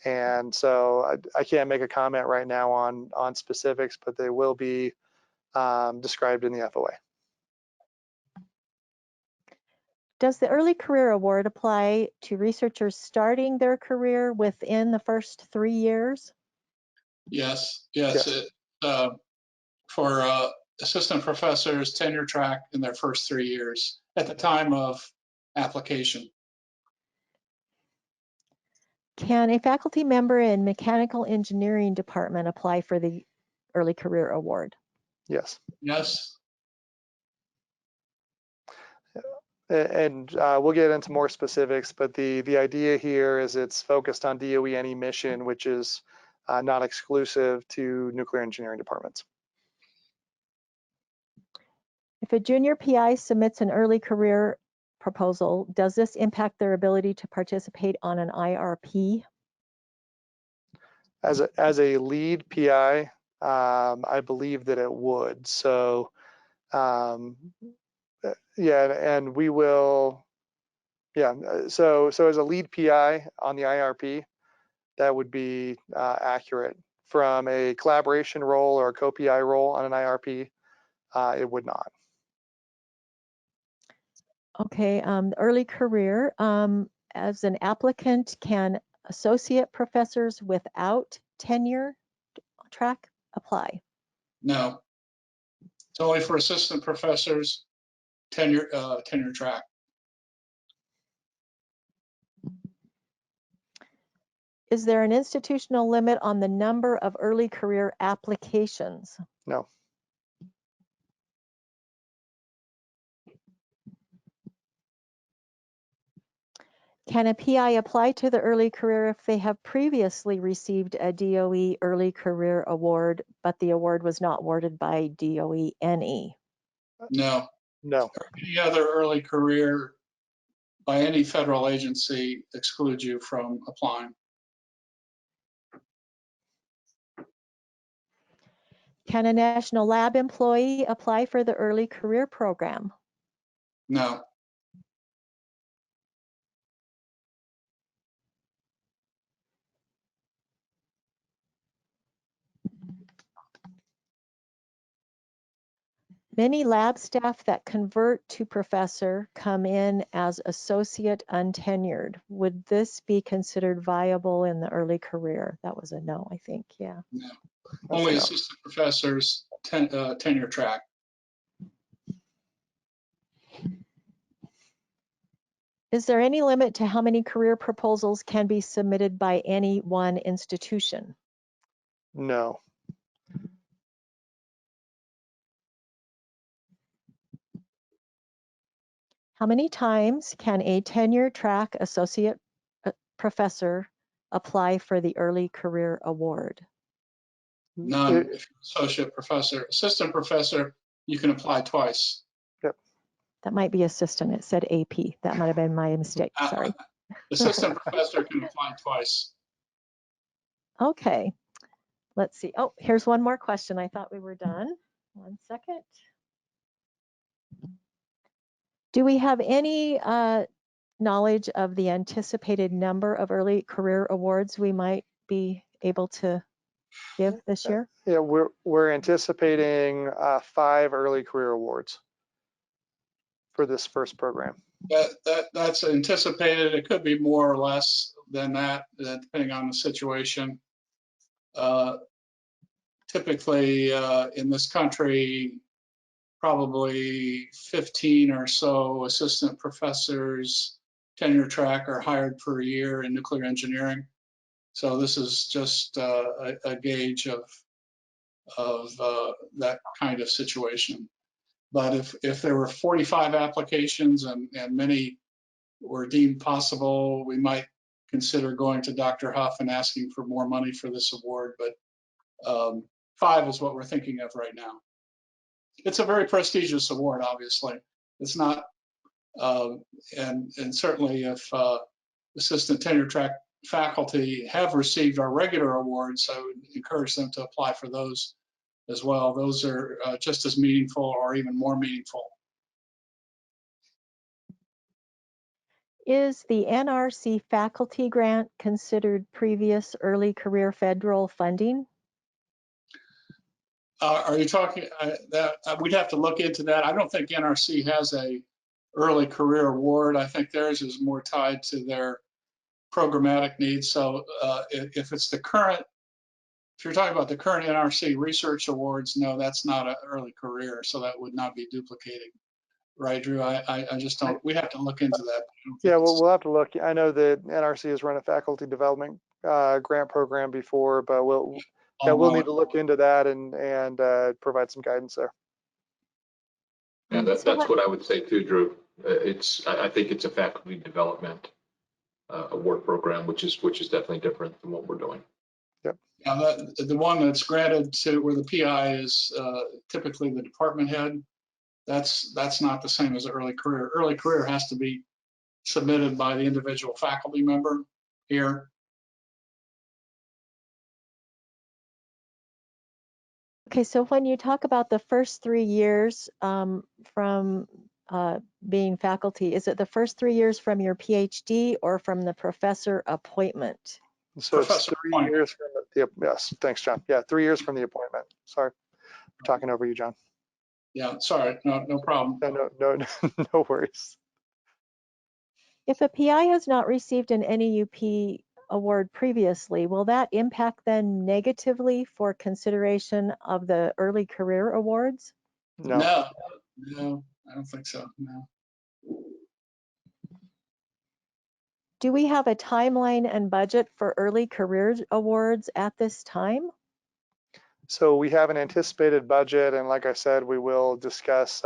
and so I can't make a comment right now on specifics, but they will be described in the FOA. Does the early career award apply to researchers starting their career within the first 3 years? Yes. Yes. For assistant professors, tenure track in their first 3 years at the time of application. Can a faculty member in mechanical engineering department apply for the early career award? Yes. Yes. And we'll get into more specifics, but the idea here is it's focused on DOE any mission, which is not exclusive to nuclear engineering departments. If a junior PI submits an early career proposal, does this impact their ability to participate on an IRP? As a lead PI, I believe that it would. So yeah, and we will, yeah, so as a lead PI on the IRP, that would be accurate. From a collaboration role or a co-PI role on an IRP, it would not. Okay, early career, as an applicant, can associate professors without tenure track apply? No. It's only for assistant professors, tenure track. Is there an institutional limit on the number of early career applications? No. Can a PI apply to the early career if they have previously received a DOE early career award, but the award was not awarded by DOE NE? No. No. Any other early career by any federal agency excludes you from applying. Can a national lab employee apply for the early career program? No. Many lab staff that convert to professor come in as associate untenured. Would this be considered viable in the early career? That was a no, I think, yeah. No. Only assistant professors, tenure track. Is there any limit to how many career proposals can be submitted by any one institution? No. How many times can a tenure track associate professor apply for the early career award? None. If you're associate professor, assistant professor, you can apply twice. Yep. That might be assistant. It said AP. That might have been my mistake. Sorry. Assistant professor can apply twice. Okay. Let's see. Oh, here's one more question. I thought we were done. 1 second. Do we have any knowledge of the anticipated number of early career awards we might be able to give this year? Yeah, we're anticipating 5 early career awards for this first program. That's anticipated. It could be more or less than that, depending on the situation. Typically, in this country, probably 15 or so assistant professors, tenure track, are hired per year in nuclear engineering. So this is just a gauge of that kind of situation. But if there were 45 applications and many were deemed possible, we might consider going to Dr. Huff and asking for more money for this award. But 5 is what we're thinking of right now. It's a very prestigious award, obviously. It's not, and certainly if assistant tenure track faculty have received our regular awards, I would encourage them to apply for those as well. Those are just as meaningful or even more meaningful. Is the NRC faculty grant considered previous early career federal funding? Are you talking that we'd have to look into that? I don't think NRC has a early career award. I think theirs is more tied to their programmatic needs. So if it's the current, if you're talking about the current NRC research awards, no, that's not an early career. So that would not be duplicating. Right, Drew? I just don't, we have to look into that. Yeah, we'll have to look. I know that NRC has run a faculty development grant program before, but we'll need to look into that and provide some guidance there. And that's what I would say too, Drew. I think it's a faculty development award program, which is definitely different than what we're doing. Yep. Now the one that's granted to where the PI is typically the department head, that's not the same as early career. Early career has to be submitted by the individual faculty member here. Okay, so when you talk about the first 3 years from being faculty, is it the first 3 years from your PhD or from the professor appointment? So Professor it's 3 years from the, yes, thanks, John. Yeah, 3 years from the appointment. Sorry, we're talking over you, John. Yeah, sorry, no problem. No worries. If a PI has not received an NEUP award previously, will that impact them negatively for consideration of the early career awards? No, I don't think so, no. Do we have a timeline and budget for early career awards at this time? So we have an anticipated budget, and like I said, we will discuss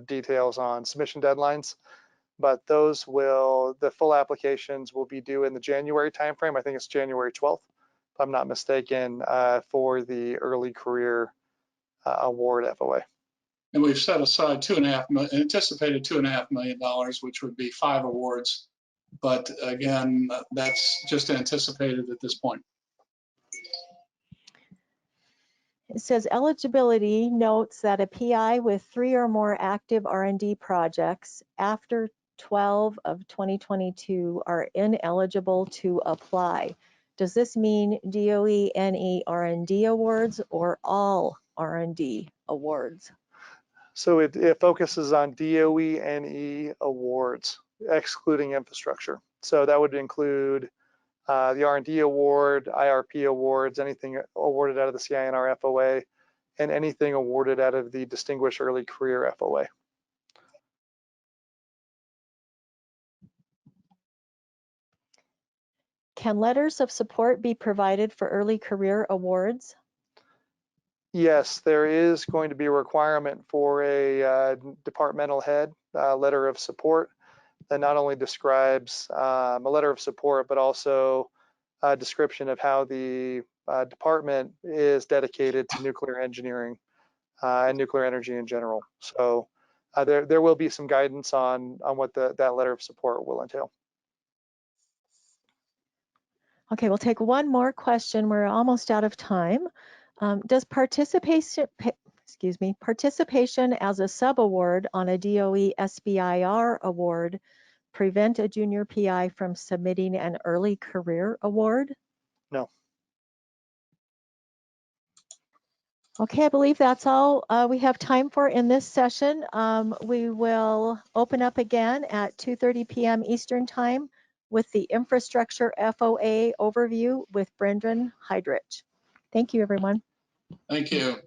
details on submission deadlines, but the full applications will be due in the January timeframe. I think it's January 12th, if I'm not mistaken, for the early career award FOA. And we've set aside anticipated $2.5 million, which would be 5 awards. But again, that's just anticipated at this point. It says eligibility notes that a PI with 3 or more active R&D projects after 12 of 2022 are ineligible to apply. Does this mean DOE NE R&D awards or all R&D awards? So it focuses on DOE NE awards, excluding infrastructure. So that would include the R&D award, IRP awards, anything awarded out of the CINR FOA, and anything awarded out of the Distinguished Early Career FOA. Can letters of support be provided for early career awards? Yes, there is going to be a requirement for a departmental head letter of support that not only describes a letter of support, but also a description of how the department is dedicated to nuclear engineering and nuclear energy in general. So there will be some guidance on what that letter of support will entail. Okay, we'll take one more question. We're almost out of time. Does participation participation as a subaward on a DOE SBIR award prevent a junior PI from submitting an early career award? No. Okay, I believe that's all we have time for in this session. We will open up again at 2:30 p.m. Eastern Time with the Infrastructure FOA Overview with Brendan Heidrich. Thank you, everyone. Thank you.